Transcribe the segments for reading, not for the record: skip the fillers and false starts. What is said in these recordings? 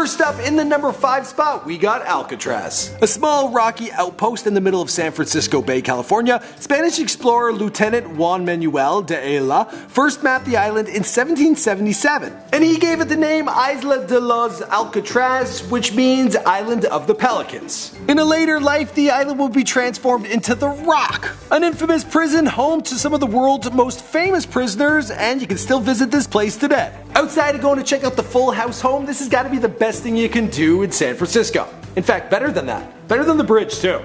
First up, in the number 5 spot, we got Alcatraz. A small rocky outpost in the middle of San Francisco Bay, California, Spanish explorer Lieutenant Juan Manuel de Ayala first mapped the island in 1777, and he gave it the name Isla de los Alcatraz, which means Island of the Pelicans. In a later life, the island will be transformed into The Rock, an infamous prison home to some of the world's most famous prisoners, and you can still visit this place today. Outside of going to check out the Full House home, this has got to be the best thing you can do in San Francisco. In fact, better than that. Better than the bridge too.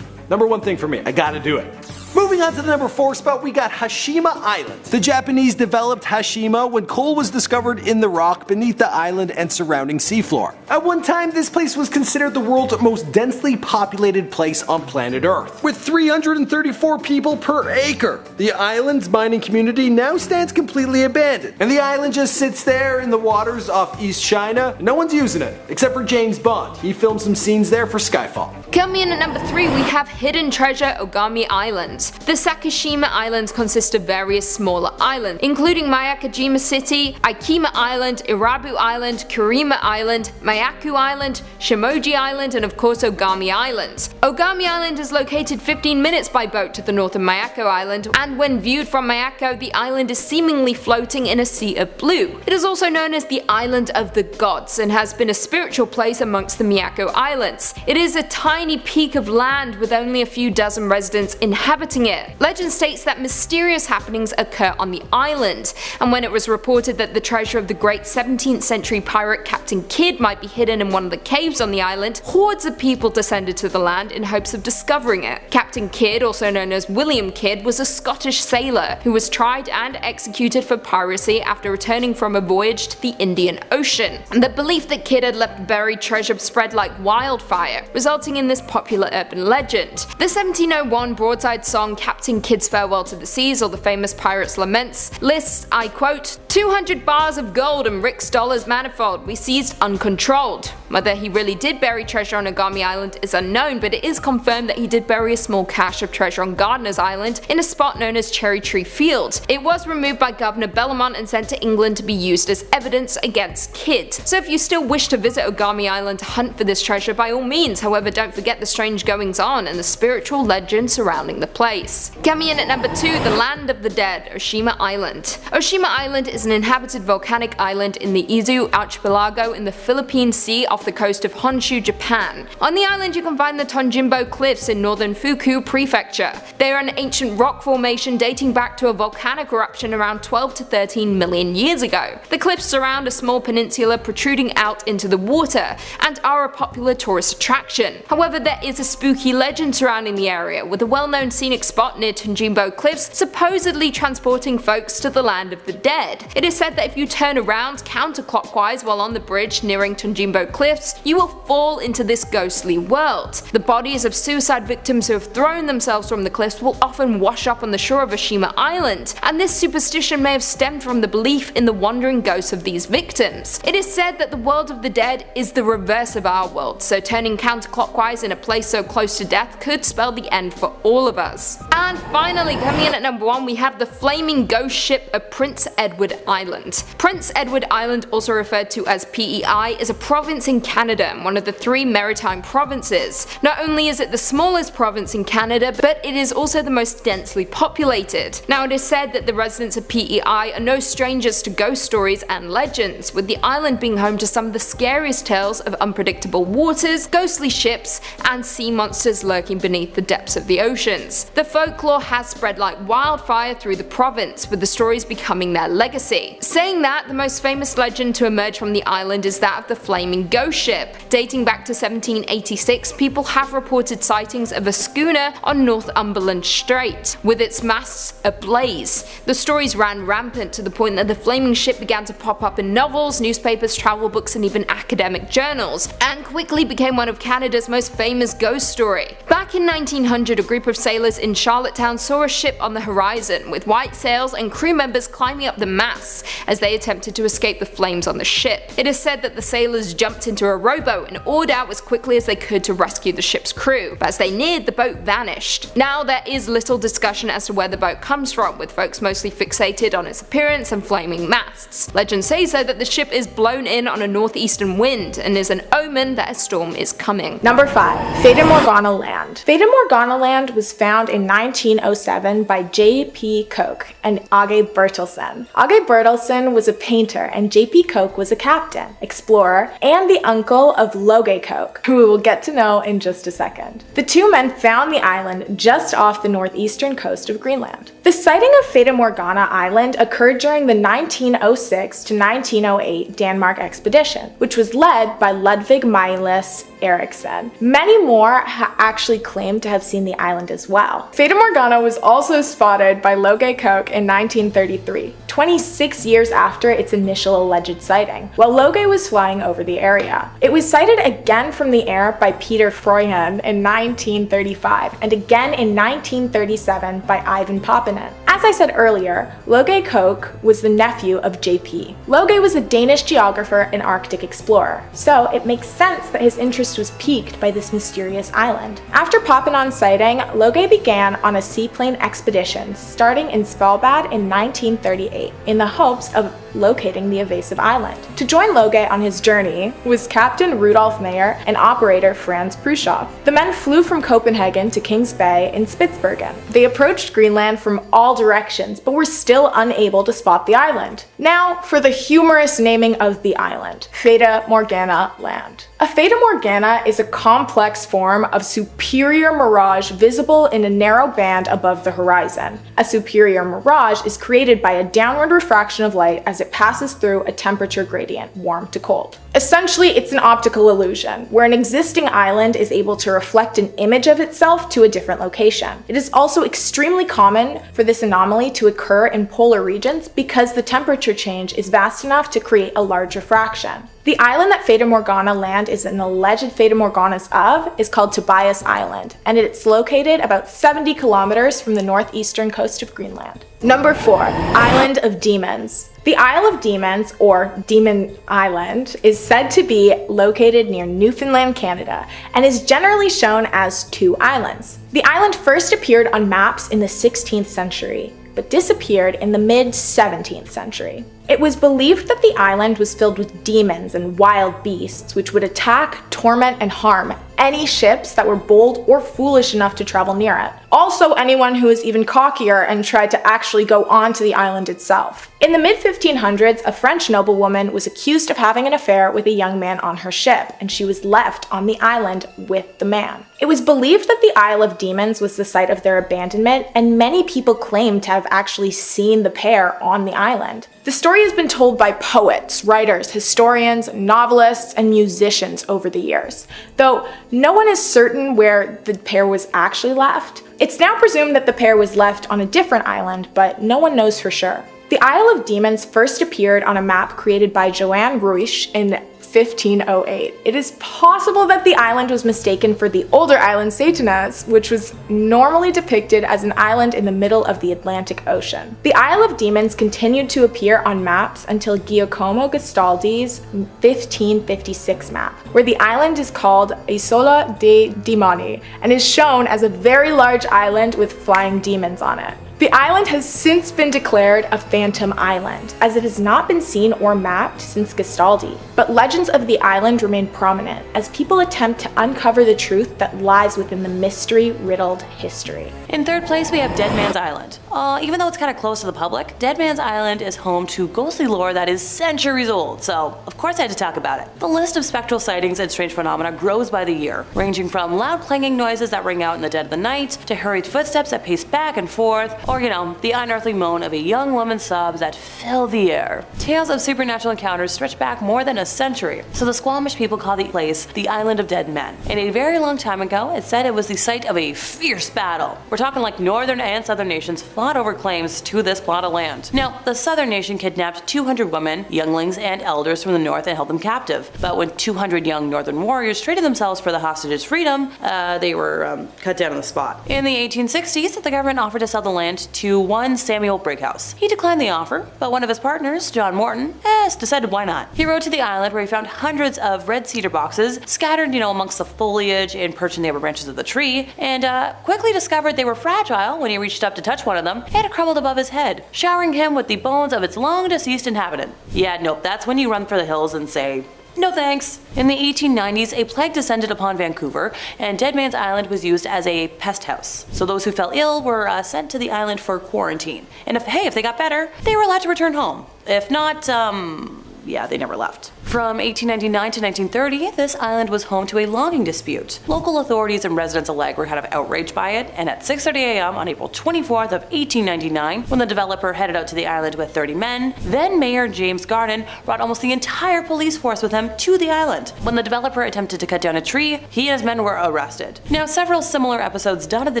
Number one thing for me, I gotta do it. Moving on to the number 4 spot, we got Hashima Island. The Japanese developed Hashima when coal was discovered in the rock beneath the island and surrounding seafloor. At one time, this place was considered the world's most densely populated place on planet Earth, with 334 people per acre. The island's mining community now stands completely abandoned, and the island just sits there in the waters off East China. No one's using it, except for James Bond. He filmed some scenes there for Skyfall. Coming in at number 3, we have Hidden Treasure Ogami Island. The Sakishima Islands consist of various smaller islands, including Miyakojima City, Aikima Island, Irabu Island, Kurima Island, Mayaku Island, Shimoji Island, and of course Ogami Island. Ogami Island is located 15 minutes by boat to the north of Miyako Island, and when viewed from Miyako, the island is seemingly floating in a sea of blue. It is also known as the Island of the Gods and has been a spiritual place amongst the Miyako Islands. It is a tiny peak of land with only a few dozen residents inhabiting it. Legend states that mysterious happenings occur on the island, and when it was reported that the treasure of the great 17th century pirate Captain Kidd might be hidden in one of the caves on the island, hordes of people descended to the land in hopes of discovering it. Captain Kidd, also known as William Kidd, was a Scottish sailor who was tried and executed for piracy after returning from a voyage to the Indian Ocean. The belief that Kidd had left buried treasure spread like wildfire, resulting in this popular urban legend. The 1701 broadside song Captain Kidd's Farewell to the Seas, or the famous Pirate's Laments, lists, I quote, 200 bars of gold and Rick's dollars manifold we seized uncontrolled. Whether he really did bury treasure on Ogami Island is unknown, but it is confirmed that he did bury a small cache of treasure on Gardiner's Island in a spot known as Cherry Tree Field. It was removed by Governor Bellamont and sent to England to be used as evidence against Kidd. So if you still wish to visit Ogami Island to hunt for this treasure, by all means, however don't forget the strange goings on and the spiritual legend surrounding the place. Coming in at number 2, the Land of the Dead, Oshima Island. Oshima Island is an inhabited volcanic island in the Izu archipelago in the Philippine Sea off the coast of Honshu, Japan. On the island you can find the Tonjimbo Cliffs in northern Fuku Prefecture. They are an ancient rock formation dating back to a volcanic eruption around 12 to 13 million years ago. The cliffs surround a small peninsula protruding out into the water and are a popular tourist attraction. However, there is a spooky legend surrounding the area, with a well-known scenic spot near Tonjimbo Cliffs supposedly transporting folks to the land of the dead. It is said that if you turn around counterclockwise while on the bridge nearing Tonjimbo Cliffs, you will fall into this ghostly world. The bodies of suicide victims who have thrown themselves from the cliffs will often wash up on the shore of Oshima Island, and this superstition may have stemmed from the belief in the wandering ghosts of these victims. It is said that the world of the dead is the reverse of our world, so turning counterclockwise in a place so close to death could spell the end for all of us. And finally, coming in at number 1, we have the flaming ghost ship of Prince Edward Island. Prince Edward Island, also referred to as PEI, is a province in Canada and one of the 3 maritime provinces. Not only is it the smallest province in Canada, but it is also the most densely populated. Now, it is said that the residents of PEI are no strangers to ghost stories and legends, with the island being home to some of the scariest tales of unpredictable waters, ghostly ships, and sea monsters lurking beneath the depths of the oceans. The folklore has spread like wildfire through the province, with the stories becoming their legacy. Saying that, the most famous legend to emerge from the island is that of the flaming ghost ship. Dating back to 1786, people have reported sightings of a schooner on Northumberland Strait, with its masts ablaze. The stories ran rampant to the point that the flaming ship began to pop up in novels, newspapers, travel books, and even academic journals, and quickly became one of Canada's most famous ghost story. Back in 1900, a group of sailors in Charlottetown saw a ship on the horizon, with white sails and crew members climbing up the masts as they attempted to escape the flames on the ship. It is said that the sailors jumped into a rowboat and oared out as quickly as they could to rescue the ship's ship's crew, but as they neared, the boat vanished. Now there is little discussion as to where the boat comes from, with folks mostly fixated on its appearance and flaming masts. Legend says though that the ship is blown in on a northeastern wind and is an omen that a storm is coming. Number 5. Fata Morgana Land. Fata Morgana Land was found in 1907 by J.P. Koch and Age Bertelsen. Age Bertelsen was a painter and J.P. Koch was a captain, explorer, and the uncle of Loge Koch, who we will get to know in just a second. The two men found the island just off the northeastern coast of Greenland. The sighting of Fata Morgana Island occurred during the 1906 to 1908 Denmark expedition, which was led by Ludvig Mylius Eriksson. Many more actually claimed to have seen the island as well. Fata Morgana was also spotted by Loge Koch in 1933, 26 years after its initial alleged sighting, while Loge was flying over the area. It was sighted again from the air by Peter Freuchen in 1935, and again in 1937 by Ivan Pappinen. As I said earlier, Loge Koch was the nephew of J.P. Loge was a Danish geographer and Arctic explorer, so it makes sense that his interest was piqued by this mysterious island. After Papinen's sighting, Loge began on a seaplane expedition starting in Svalbard in 1938 in the hopes of locating the evasive island. To join Loge on his journey was Captain Rudolf Meyer and operator Franz Prushoff. The men flew from Copenhagen to Kings Bay in Spitsbergen. They approached Greenland from all directions, but were still unable to spot the island. Now for the humorous naming of the island, Fata Morgana Land. A Fata Morgana is a complex form of superior mirage visible in a narrow band above the horizon. A superior mirage is created by a downward refraction of light as it passes through a temperature gradient, warm to cold. Essentially, it's an optical illusion, where an existing island is able to reflect an image of itself to a different location. It is also extremely common for this anomaly to occur in polar regions because the temperature change is vast enough to create a large refraction. The island that Fata Morgana Land is an alleged Fata Morganas of is called Tobias Island, and it's located about 70 kilometers from the northeastern coast of Greenland. Number 4. Island of Demons. The Isle of Demons, or Demon Island, is said to be located near Newfoundland, Canada, and is generally shown as two islands. The island first appeared on maps in the 16th century, but disappeared in the mid-17th century. It was believed that the island was filled with demons and wild beasts which would attack, torment, and harm any ships that were bold or foolish enough to travel near it. Also anyone who was even cockier and tried to actually go onto the island itself. In the mid-1500s, a French noblewoman was accused of having an affair with a young man on her ship, and she was left on the island with the man. It was believed that the Isle of Demons was the site of their abandonment, and many people claimed to have actually seen the pair on the island. The story has been told by poets, writers, historians, novelists, and musicians over the years, though no one is certain where the pair was actually left. It's now presumed that the pair was left on a different island, but no one knows for sure. The Isle of Demons first appeared on a map created by Johann Ruysch in 1508. It is possible that the island was mistaken for the older island Satanas, which was normally depicted as an island in the middle of the Atlantic Ocean. The Isle of Demons continued to appear on maps until Giacomo Gastaldi's 1556 map, where the island is called Isola dei Demoni and is shown as a very large island with flying demons on it. The island has since been declared a phantom island, as it has not been seen or mapped since Gastaldi. But legends of the island remain prominent, as people attempt to uncover the truth that lies within the mystery-riddled history. In third place, we have Dead Man's Island. Even though it's kind of close to the public, Dead Man's Island is home to ghostly lore that is centuries old, so of course I had to talk about it. The list of spectral sightings and strange phenomena grows by the year, ranging from loud clanging noises that ring out in the dead of the night, to hurried footsteps that pace back and forth, or the unearthly moan of a young woman's sobs that fill the air. Tales of supernatural encounters stretch back more than a century, so the Squamish people call the place the Island of Dead Men. And a very long time ago, it said it was the site of a fierce battle. We're talking like northern and southern nations fought fought over claims to this plot of land. Now, the southern nation kidnapped 200 women, younglings, and elders from the north and held them captive. But when 200 young northern warriors traded themselves for the hostages' freedom, they were cut down on the spot. In the 1860s, the government offered to sell the land to one Samuel Brighouse. He declined the offer, but one of his partners, John Morton, decided why not. He rode to the island where he found hundreds of red cedar boxes scattered, amongst the foliage and perched in the upper branches of the tree, and quickly discovered they were fragile. When he reached up to touch one of them, it had crumbled above his head, showering him with the bones of its long deceased inhabitant. Yeah, nope, that's when you run for the hills and say, no thanks. In the 1890s, a plague descended upon Vancouver, and Dead Man's Island was used as a pest house. So those who fell ill were sent to the island for quarantine. And if they got better, they were allowed to return home. If not, they never left. From 1899 to 1930, this island was home to a logging dispute. Local authorities and residents alike were kind of outraged by it, and at 6:30 a.m. on April 24th of 1899, when the developer headed out to the island with 30 men, then Mayor James Garden brought almost the entire police force with him to the island. When the developer attempted to cut down a tree, he and his men were arrested. Now, several similar episodes dotted the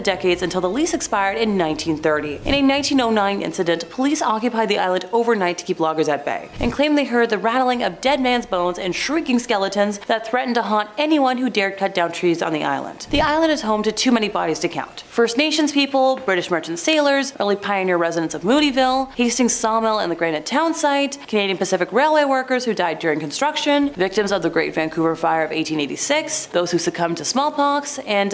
decades until the lease expired in 1930. In a 1909 incident, police occupied the island overnight to keep loggers at bay, and claimed they heard the rattling of dead man's bones and shrieking skeletons that threatened to haunt anyone who dared cut down trees on the island. The island is home to too many bodies to count. First Nations people, British merchant sailors, early pioneer residents of Moodyville, Hastings Sawmill and the Granite Town site, Canadian Pacific Railway workers who died during construction, victims of the Great Vancouver Fire of 1886, those who succumbed to smallpox, and,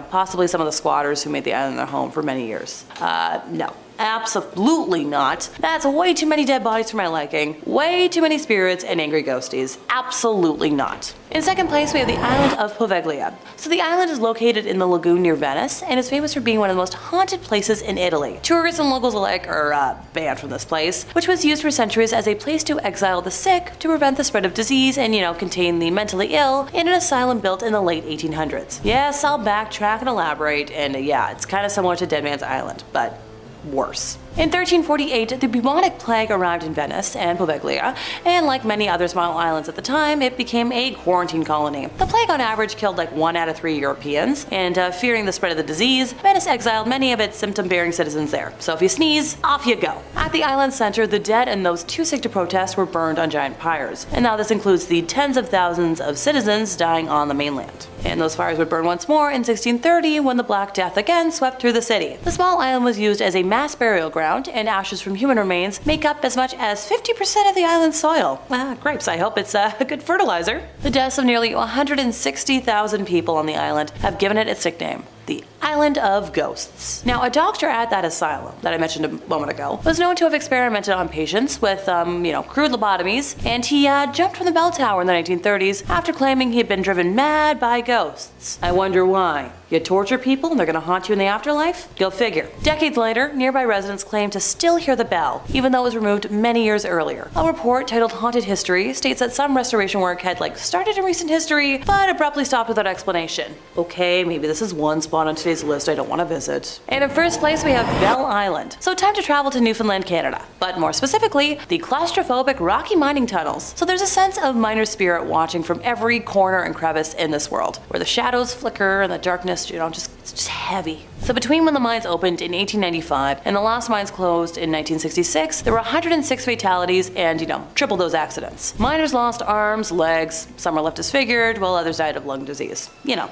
possibly some of the squatters who made the island their home for many years. No. Absolutely not. That's way too many dead bodies for my liking. Way too many spirits and angry ghosties. Absolutely not. In second place, we have the island of Poveglia. So the island is located in the lagoon near Venice and is famous for being one of the most haunted places in Italy. Tourists and locals alike are banned from this place, which was used for centuries as a place to exile the sick to prevent the spread of disease and, contain the mentally ill in an asylum built in the late 1800s. Yes, I'll backtrack and elaborate, and it's kind of similar to Dead Man's Island, but worse. In 1348, the bubonic plague arrived in Venice and Poveglia, and like many other small islands at the time, it became a quarantine colony. The plague on average killed like 1 out of 3 Europeans, and fearing the spread of the disease, Venice exiled many of its symptom-bearing citizens there. So if you sneeze, off you go. At the island's center, the dead and those too sick to protest were burned on giant pyres, and now this includes the tens of thousands of citizens dying on the mainland. And those fires would burn once more in 1630 when the Black Death again swept through the city. The small island was used as a mass burial ground, and ashes from human remains make up as much as 50% of the island's soil. Grapes, I hope it's a good fertilizer. The deaths of nearly 160,000 people on the island have given it its nickname, the Island of Ghosts. Now, a doctor at that asylum that I mentioned a moment ago was known to have experimented on patients with, crude lobotomies, and he jumped from the bell tower in the 1930s after claiming he had been driven mad by ghosts. I wonder why. You torture people and they're gonna haunt you in the afterlife? Go figure. Decades later, nearby residents claim to still hear the bell, even though it was removed many years earlier. A report titled Haunted History states that some restoration work had started in recent history, but abruptly stopped without explanation. Okay, maybe this is one spot on today's list I don't want to visit. And in first place, we have Bell Island. So time to travel to Newfoundland, Canada, but more specifically, the claustrophobic rocky mining tunnels. So there's a sense of miner spirit watching from every corner and crevice in this world, where the shadows flicker and the darkness, it's just heavy. So between when the mines opened in 1895 and the last mines closed in 1966, there were 106 fatalities and, triple those accidents. Miners lost arms, legs, some were left disfigured, while others died of lung disease.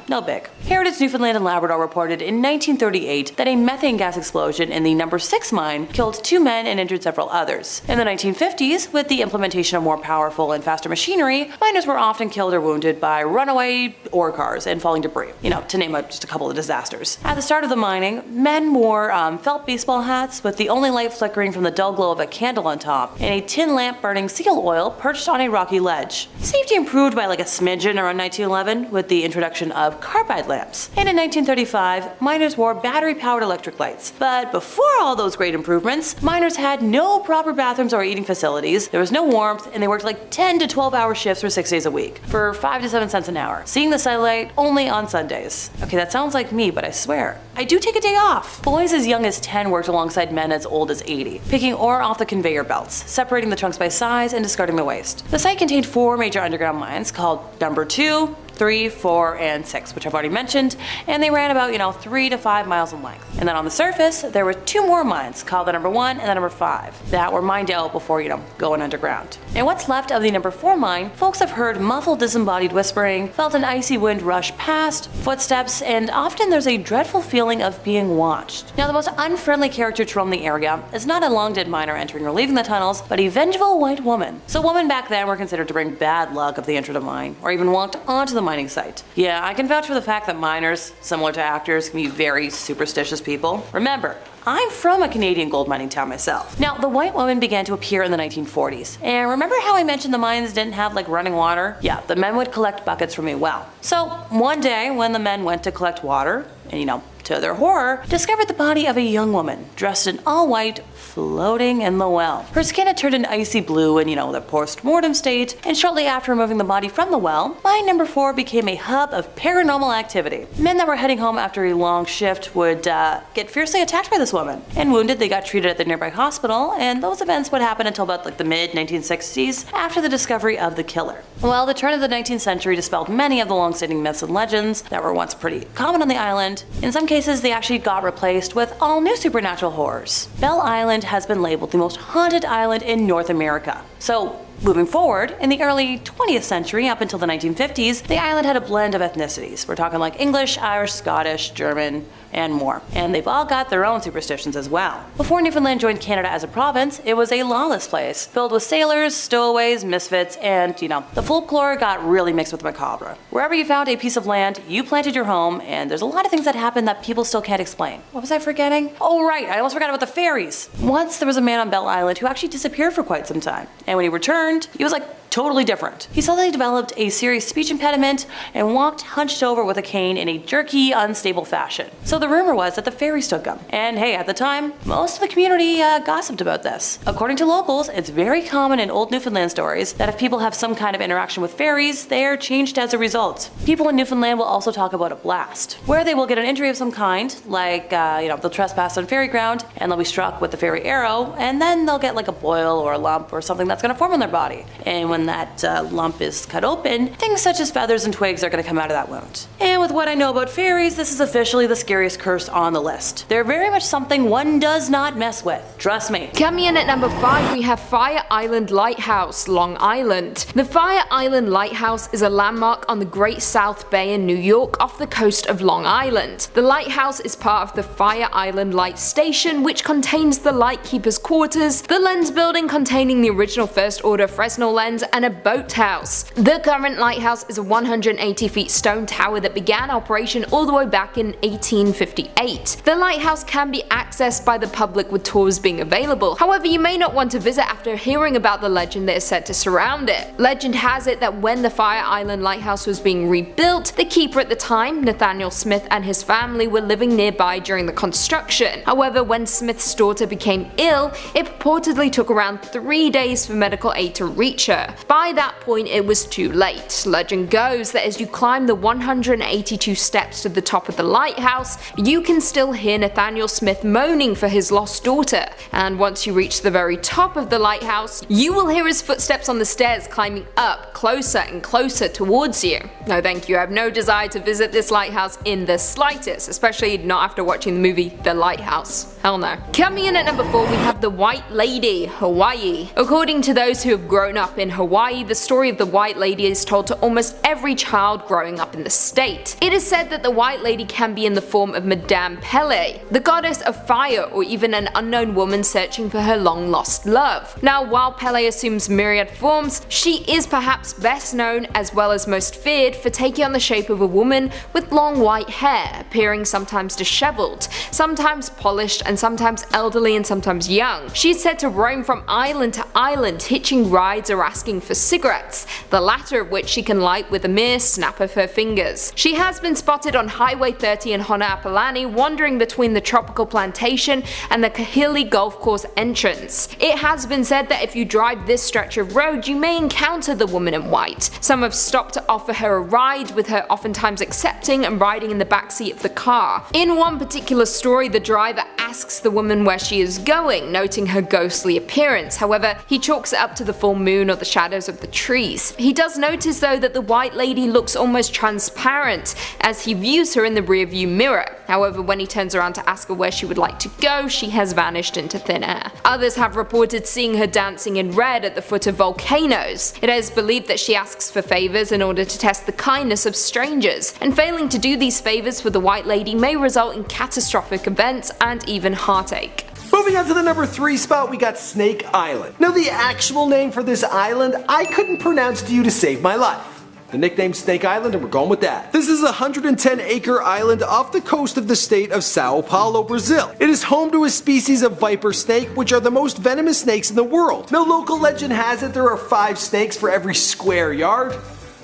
No big. Heritage Newfoundland and Labrador reported in 1938 that a methane gas explosion in the number 6 mine killed 2 men and injured several others. In the 1950s, with the implementation of more powerful and faster machinery, miners were often killed or wounded by runaway ore cars and falling debris, to name just a couple of disasters. At the start of the mining, men wore felt baseball hats with the only light flickering from the dull glow of a candle on top and a tin lamp burning seal oil perched on a rocky ledge. Safety improved by a smidgen around 1911 with the introduction of carbide lamps. And in 1935, miners wore battery-powered electric lights. But before all those great improvements, miners had no proper bathrooms or eating facilities, there was no warmth, and they worked 10 to 12-hour shifts for 6 days a week for 5 to 7 cents an hour, seeing the sunlight only on Sundays. Okay, that sounds like me, but I swear, I do take a day off. Boys as young as 10 worked alongside men as old as 80, picking ore off the conveyor belts, separating the chunks by size and discarding the waste. The site contained 4 major underground mines called Number 2, 3, 4, and 6, which I've already mentioned, and they ran about, 3 to 5 miles in length. And then on the surface, there were 2 more mines, called the number 1 and the number 5, that were mined out before, going underground. And what's left of the number 4 mine, folks have heard muffled disembodied whispering, felt an icy wind rush past, footsteps, and often there's a dreadful feeling of being watched. Now, the most unfriendly character to roam the area is not a long-dead miner entering or leaving the tunnels, but a vengeful white woman. So women back then were considered to bring bad luck if they entered a mine, or even walked onto the mining site. Yeah, I can vouch for the fact that miners, similar to actors, can be very superstitious people. Remember, I'm from a Canadian gold mining town myself. Now, the white woman began to appear in the 1940s. And remember how I mentioned the mines didn't have running water? Yeah, the men would collect buckets from a well. So one day when the men went to collect water, and to their horror, discovered the body of a young woman, dressed in all white, floating in the well. Her skin had turned an icy blue in, the post-mortem state, and shortly after removing the body from the well, mine number 4 became a hub of paranormal activity. Men that were heading home after a long shift would get fiercely attacked by this woman. And wounded, they got treated at the nearby hospital, and those events would happen until about the mid-1960s, after the discovery of the killer. Well, the turn of the 19th century dispelled many of the long-standing myths and legends that were once pretty common on the island. In some cases, they actually got replaced with all new supernatural horrors. Bell Island has been labeled the most haunted island in North America. So, moving forward, in the early 20th century up until the 1950s, the island had a blend of ethnicities. We're talking English, Irish, Scottish, German, and more. And they've all got their own superstitions as well. Before Newfoundland joined Canada as a province, it was a lawless place, filled with sailors, stowaways, misfits, and, the folklore got really mixed with the macabre. Wherever you found a piece of land, you planted your home, and there's a lot of things that happen that people still can't explain. What was I forgetting? Oh right, I almost forgot about the fairies. Once there was a man on Bell Island who actually disappeared for quite some time, and when he returned, he was totally different. He suddenly developed a serious speech impediment and walked hunched over with a cane in a jerky, unstable fashion. So the rumor was that the fairies took him. And hey, at the time, most of the community gossiped about this. According to locals, it's very common in old Newfoundland stories that if people have some kind of interaction with fairies, they are changed as a result. People in Newfoundland will also talk about a blast, where they will get an injury of some kind, they'll trespass on fairy ground and they'll be struck with the fairy arrow, and then they'll get a boil or a lump or something that's going to form on their body. And when that lump is cut open, things such as feathers and twigs are going to come out of that wound. And with what I know about fairies, this is officially the scariest curse on the list. They're very much something one does not mess with. Trust me. Coming in at number 5, we have Fire Island Lighthouse, Long Island. The Fire Island Lighthouse is a landmark on the Great South Bay in New York off the coast of Long Island. The lighthouse is part of the Fire Island Light Station, which contains the lightkeeper's quarters, the lens building containing the original First Order Fresnel lens, and a boathouse. The current lighthouse is a 180 feet stone tower that began operation all the way back in 1858. The lighthouse can be accessed by the public with tours being available. However, you may not want to visit after hearing about the legend that is said to surround it. Legend has it that when the Fire Island Lighthouse was being rebuilt, the keeper at the time, Nathaniel Smith, and his family were living nearby during the construction. However, when Smith's daughter became ill, it purportedly took around 3 days for medical aid to reach her. By that point, it was too late. Legend goes that as you climb the 182 steps to the top of the lighthouse, you can still hear Nathaniel Smith moaning for his lost daughter. And once you reach the very top of the lighthouse, you will hear his footsteps on the stairs climbing up closer and closer towards you. No thank you, I have no desire to visit this lighthouse in the slightest, especially not after watching the movie The Lighthouse. Hell no. Coming in at number 4, we have The White Lady, Hawaii. According to those who have grown up in Hawaii, the story of the White Lady is told to almost every child growing up in the state. It is said that the White Lady can be in the form of Madame Pele, the goddess of fire, or even an unknown woman searching for her long lost love. Now, while Pele assumes myriad forms, she is perhaps best known, as well as most feared, for taking on the shape of a woman with long white hair, appearing sometimes disheveled, sometimes polished, and sometimes elderly and sometimes young. She is said to roam from island to island, hitching rides or asking for cigarettes, the latter of which she can light with a mere snap of her fingers. She has been spotted on Highway 30 in Ho'oponopono, wandering between the tropical plantation and the Kahili Golf Course entrance. It has been said that if you drive this stretch of road, you may encounter the woman in white. Some have stopped to offer her a ride, with her oftentimes accepting and riding in the backseat of the car. In one particular story, the driver asks the woman where she is going, noting her ghostly appearance. However, he chalks it up to the full moon or the shadows of the trees. He does notice though that the white lady looks almost transparent as he views her in the rearview mirror. However, when he turns around to ask her where she would like to go, she has vanished into thin air. Others have reported seeing her dancing in red at the foot of volcanoes. It is believed that she asks for favors in order to test the kindness of strangers, and failing to do these favors for the white lady may result in catastrophic events and even heartache. Moving on to the number 3 spot, we got Snake Island. Now the actual name for this island I couldn't pronounce to you to save my life. The nickname Snake Island, and we're going with that. This is a 110-acre island off the coast of the state of Sao Paulo, Brazil. It is home to a species of viper snake, which are the most venomous snakes in the world. Now local legend has it there are 5 snakes for every square yard.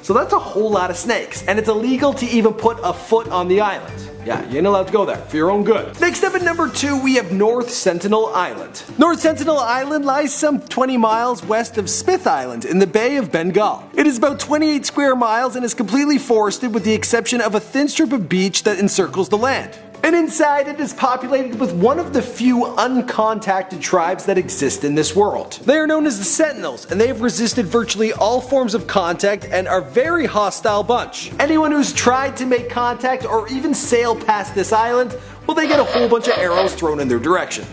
So that's a whole lot of snakes, and it's illegal to even put a foot on the island. Yeah, you ain't allowed to go there, for your own good. Next up at number 2, we have North Sentinel Island. North Sentinel Island lies some 20 miles west of Smith Island in the Bay of Bengal. It is about 28 square miles and is completely forested with the exception of a thin strip of beach that encircles the land. And inside it is populated with one of the few uncontacted tribes that exist in this world. They are known as the Sentinels, and they have resisted virtually all forms of contact and are a very hostile bunch. Anyone who's tried to make contact or even sail past this island, well, they get a whole bunch of arrows thrown in their direction.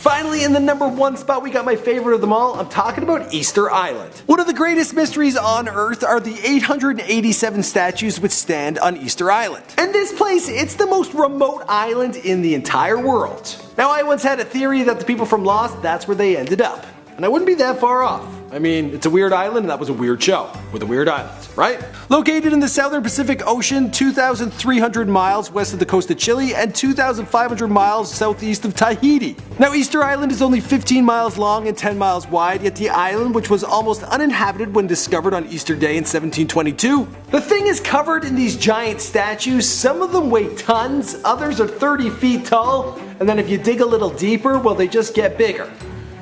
Finally, in the number 1 spot, we got my favorite of them all. I'm talking about Easter Island. One of the greatest mysteries on Earth are the 887 statues which stand on Easter Island. And this place, it's the most remote island in the entire world. Now, I once had a theory that the people from Lost, that's where they ended up. And I wouldn't be that far off. I mean, it's a weird island and that was a weird show with a weird island, right? Located in the southern Pacific Ocean, 2,300 miles west of the coast of Chile and 2,500 miles southeast of Tahiti. Now, Easter Island is only 15 miles long and 10 miles wide, yet the island, which was almost uninhabited when discovered on Easter Day in 1722, the thing is covered in these giant statues. Some of them weigh tons, others are 30 feet tall, and then if you dig a little deeper, well, they just get bigger.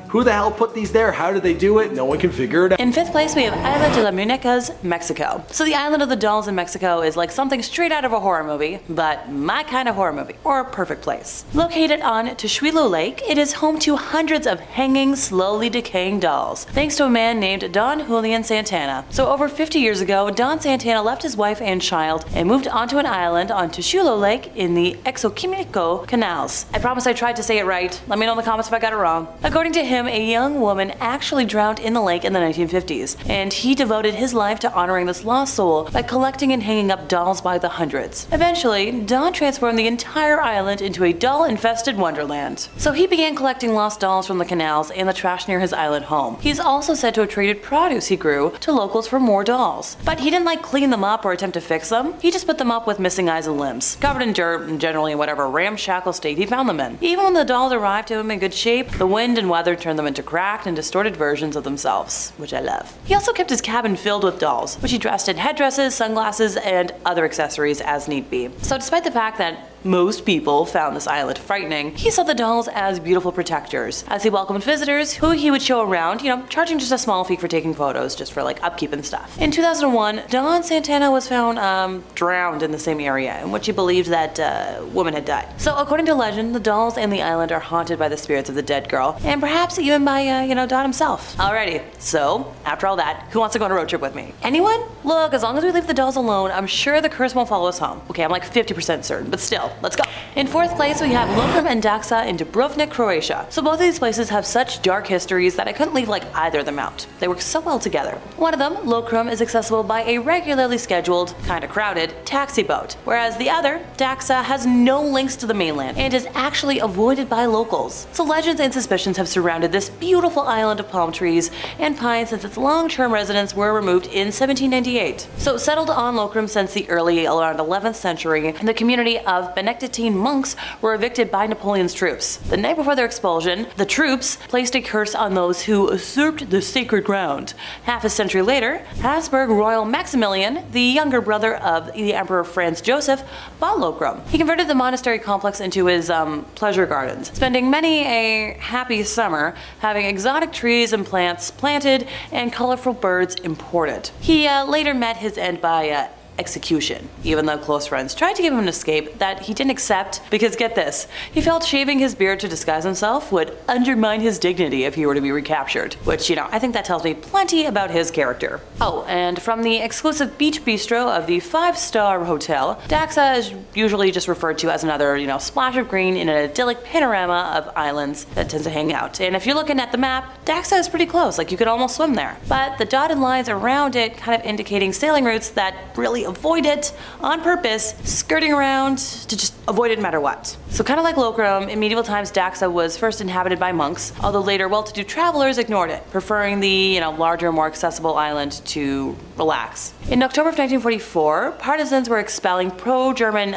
Who the hell put these there? How did they do it? No one can figure it out. In 5th place, we have Isla de las Muñecas, Mexico. So the island of the dolls in Mexico is like something straight out of a horror movie, but my kind of horror movie, or perfect place. Located on Texuelo Lake, it is home to hundreds of hanging, slowly decaying dolls, thanks to a man named Don Julian Santana. So over 50 years ago, Don Santana left his wife and child and moved onto an island on Texuelo Lake in the Xochimilco canals. I promise I tried to say it right. Let me know in the comments if I got it wrong. According to him, a young woman actually drowned in the lake in the 1950s, and he devoted his life to honoring this lost soul by collecting and hanging up dolls by the hundreds. Eventually, Don transformed the entire island into a doll-infested wonderland. So he began collecting lost dolls from the canals and the trash near his island home. He's also said to have traded produce he grew to locals for more dolls. But he didn't clean them up or attempt to fix them. He just put them up with missing eyes and limbs, covered in dirt and generally in whatever ramshackle state he found them in. Even when the dolls arrived to him in good shape, the wind and weather turned them into cracked and distorted versions of themselves, which I love. He also kept his cabin filled with dolls, which he dressed in headdresses, sunglasses, and other accessories as need be. So despite the fact that most people found this island frightening, he saw the dolls as beautiful protectors, as he welcomed visitors who he would show around, charging just a small fee for taking photos, just for upkeep and stuff. In 2001, Don Santana was found drowned in the same area, in which he believed that a woman had died. So according to legend, the dolls and the island are haunted by the spirits of the dead girl, and perhaps even by, Don himself. Alrighty, so after all that, who wants to go on a road trip with me? Anyone? Look, as long as we leave the dolls alone, I'm sure the curse won't follow us home. Okay, I'm 50% certain, but still. Let's go. In 4th place, we have Lokrum and Daxa in Dubrovnik, Croatia. So both of these places have such dark histories that I couldn't leave either of them out. They work so well together. One of them, Lokrum, is accessible by a regularly scheduled, kinda crowded, taxi boat, whereas the other, Daxa, has no links to the mainland and is actually avoided by locals. So legends and suspicions have surrounded this beautiful island of palm trees and pines since its long-term residents were removed in 1798. So settled on Lokrum since the early around 11th century, the community of Benedictine monks were evicted by Napoleon's troops. The night before their expulsion, the troops placed a curse on those who usurped the sacred ground. Half a century later, Habsburg royal Maximilian, the younger brother of the Emperor Franz Joseph, bought Lokrum. He converted the monastery complex into his pleasure gardens, spending many a happy summer having exotic trees and plants planted and colorful birds imported. He later met his end by execution, even though close friends tried to give him an escape that he didn't accept because, get this, he felt shaving his beard to disguise himself would undermine his dignity if he were to be recaptured, which, I think that tells me plenty about his character. Oh, and from the exclusive beach bistro of the 5-star hotel, Daxa is usually just referred to as another, splash of green in an idyllic panorama of islands that tends to hang out. And if you're looking at the map, Daxa is pretty close, like you could almost swim there. But the dotted lines around it kind of indicating sailing routes that really avoid it on purpose, skirting around to just avoid it no matter what. So kind of like Lokrum, in medieval times Daxa was first inhabited by monks, although later well-to-do travelers ignored it, preferring the larger, more accessible island to relax. In October of 1944, partisans were expelling pro-German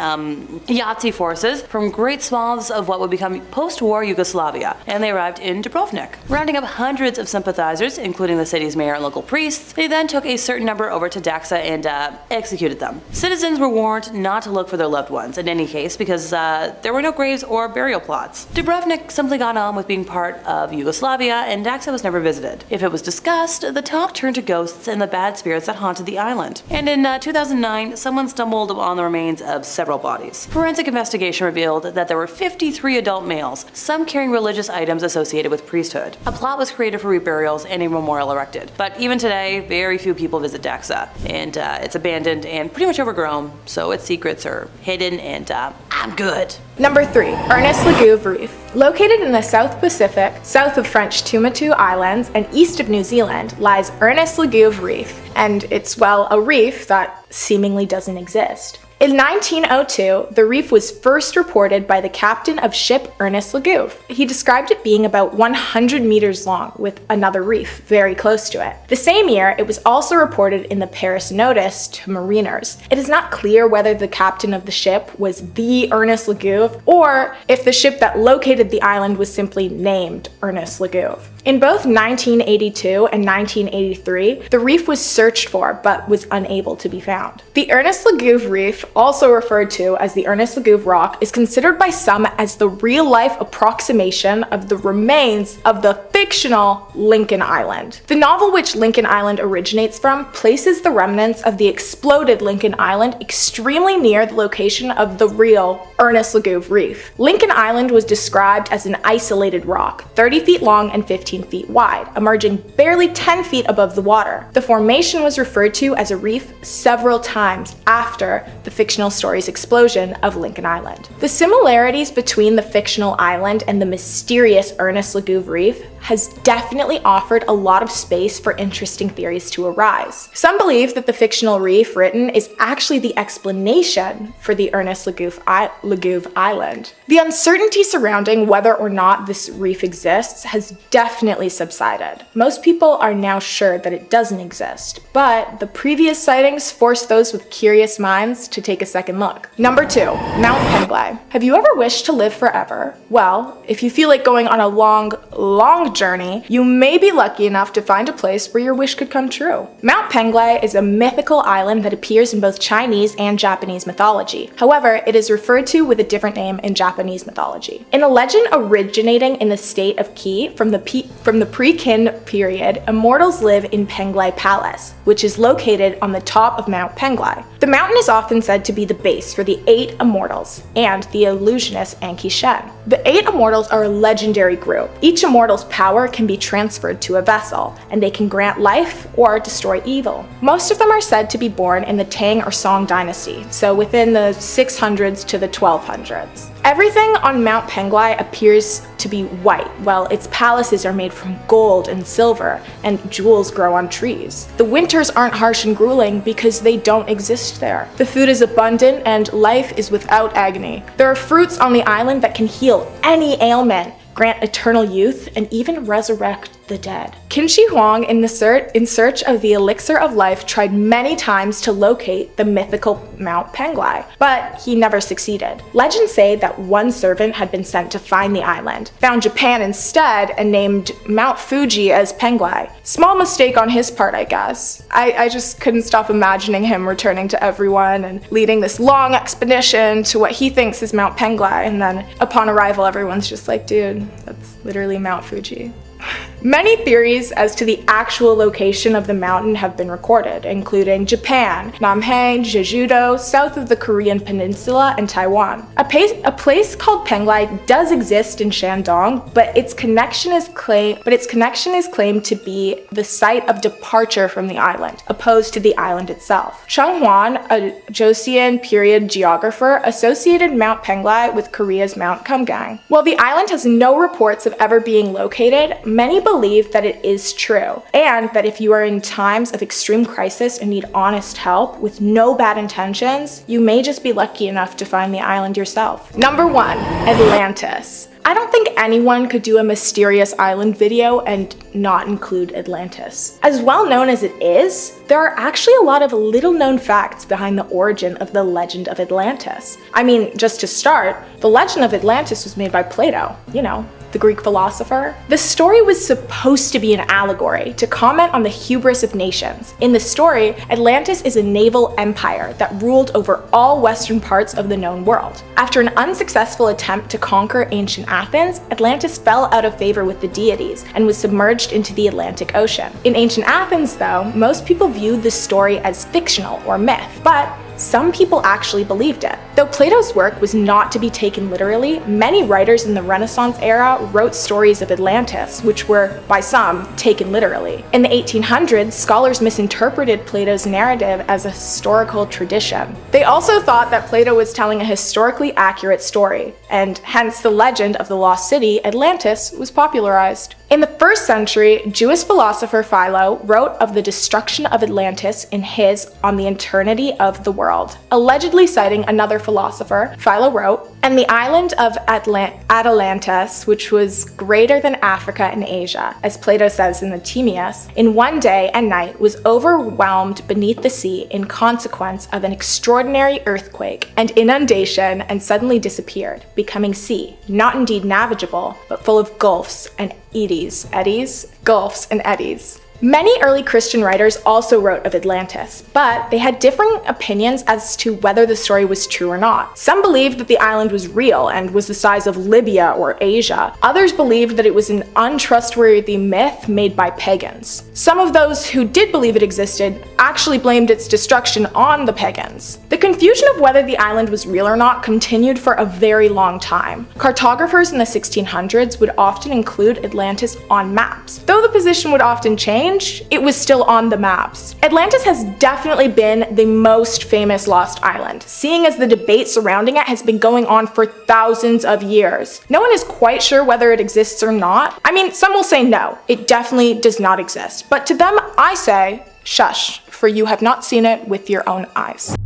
Nazi forces from great swaths of what would become post-war Yugoslavia, and they arrived in Dubrovnik. Rounding up hundreds of sympathizers, including the city's mayor and local priests, they then took a certain number over to Daxa and executed them. Citizens were warned not to look for their loved ones in any case because there were no graves or burial plots. Dubrovnik simply got on with being part of Yugoslavia, and Daxa was never visited. If it was discussed, the talk turned to ghosts and the bad spirits that haunted the island. And in 2009, someone stumbled on the remains of several bodies. Forensic investigation revealed that there were 53 adult males, some carrying religious items associated with priesthood. A plot was created for reburials and a memorial erected. But even today, very few people visit Daxa, and it's abandoned and pretty much overgrown, so its secrets are hidden, and I'm good. Number 3. Ernest Lagouve Reef. Located in the South Pacific, south of French Tuamotu Islands and east of New Zealand, lies Ernest Lagouve Reef, and it's, a reef that seemingly doesn't exist. In 1902, the reef was first reported by the captain of ship Ernest Lagouve. He described it being about 100 meters long, with another reef very close to it. The same year, it was also reported in the Paris Notice to mariners. It is not clear whether the captain of the ship was the Ernest Lagouve, or if the ship that located the island was simply named Ernest Lagouve. In both 1982 and 1983, the reef was searched for but was unable to be found. The Ernest Lagouve Reef, also referred to as the Ernest Lagouve Rock, is considered by some as the real-life approximation of the remains of the fictional Lincoln Island. The novel which Lincoln Island originates from places the remnants of the exploded Lincoln Island extremely near the location of the real Ernest Lagouve Reef. Lincoln Island was described as an isolated rock, 30 feet long and 15 feet wide, emerging barely 10 feet above the water. The formation was referred to as a reef several times after the fictional story's explosion of Lincoln Island. The similarities between the fictional island and the mysterious Ernest Lagouve Reef has definitely offered a lot of space for interesting theories to arise. Some believe that the fictional reef written is actually the explanation for the Ernest Lagouve Island. The uncertainty surrounding whether or not this reef exists has definitely subsided. Most people are now sure that it doesn't exist, but the previous sightings forced those with curious minds to take a second look. Number 2, Mount Penglai. Have you ever wished to live forever? Well, if you feel like going on a long journey, you may be lucky enough to find a place where your wish could come true. Mount Penglai is a mythical island that appears in both Chinese and Japanese mythology. However, it is referred to with a different name in Japanese mythology. In a legend originating in the state of Qi from the pre-Qin period, immortals live in Penglai Palace, which is located on the top of Mount Penglai. The mountain is often said to be the base for the 8 immortals and the illusionist Anki Shen. The 8 immortals are a legendary group. Each immortal's power can be transferred to a vessel, and they can grant life or destroy evil. Most of them are said to be born in the Tang or Song dynasty, so within the 600s to the 1200s. Everything on Mount Penglai appears to be white, while its palaces are made from gold and silver, and jewels grow on trees. The winters aren't harsh and grueling because they don't exist there. The food is abundant and life is without agony. There are fruits on the island that can heal any ailment, grant eternal youth, and even resurrect the dead. Qin Shi Huang, in search of the elixir of life, tried many times to locate the mythical Mount Penglai, but he never succeeded. Legends say that one servant had been sent to find the island, found Japan instead, and named Mount Fuji as Penglai. Small mistake on his part, I guess. I just couldn't stop imagining him returning to everyone and leading this long expedition to what he thinks is Mount Penglai, and then upon arrival everyone's just like, dude, that's literally Mount Fuji. Many theories as to the actual location of the mountain have been recorded, including Japan, Namhae, Jeju-do, south of the Korean peninsula, and Taiwan. A place called Penglai does exist in Shandong, but its connection is claimed to be the site of departure from the island, opposed to the island itself. Chung Hwan, a Joseon period geographer, associated Mount Penglai with Korea's Mount Kumgang. While the island has no reports of ever being located, many believe that it is true, and that if you are in times of extreme crisis and need honest help with no bad intentions, you may just be lucky enough to find the island yourself. Number 1. Atlantis. I don't think anyone could do a mysterious island video and not include Atlantis. As well known as it is, there are actually a lot of little known facts behind the origin of the legend of Atlantis. I mean, just to start, the legend of Atlantis was made by Plato, the Greek philosopher. The story was supposed to be an allegory to comment on the hubris of nations. In the story, Atlantis is a naval empire that ruled over all western parts of the known world. After an unsuccessful attempt to conquer ancient Athens, Atlantis fell out of favor with the deities and was submerged into the Atlantic Ocean. In ancient Athens, though, most people viewed the story as fictional or myth, but some people actually believed it. Though Plato's work was not to be taken literally, many writers in the Renaissance era wrote stories of Atlantis, which were, by some, taken literally. In the 1800s, scholars misinterpreted Plato's narrative as a historical tradition. They also thought that Plato was telling a historically accurate story, and hence the legend of the lost city, Atlantis, was popularized. In the 1st century, Jewish philosopher Philo wrote of the destruction of Atlantis in his On the Eternity of the World. Allegedly citing another philosopher, Philo wrote, "And the island of Atlantis, which was greater than Africa and Asia, as Plato says in the Timaeus, in one day and night was overwhelmed beneath the sea in consequence of an extraordinary earthquake and inundation, and suddenly disappeared, becoming sea, not indeed navigable, but full of gulfs and gulfs and eddies." Many early Christian writers also wrote of Atlantis, but they had differing opinions as to whether the story was true or not. Some believed that the island was real and was the size of Libya or Asia. Others believed that it was an untrustworthy myth made by pagans. Some of those who did believe it existed actually blamed its destruction on the pagans. The confusion of whether the island was real or not continued for a very long time. Cartographers in the 1600s would often include Atlantis on maps. Though the position would often change, it was still on the maps. Atlantis has definitely been the most famous lost island, seeing as the debate surrounding it has been going on for thousands of years. No one is quite sure whether it exists or not. I mean, some will say no, it definitely does not exist. But to them, I say, shush, for you have not seen it with your own eyes.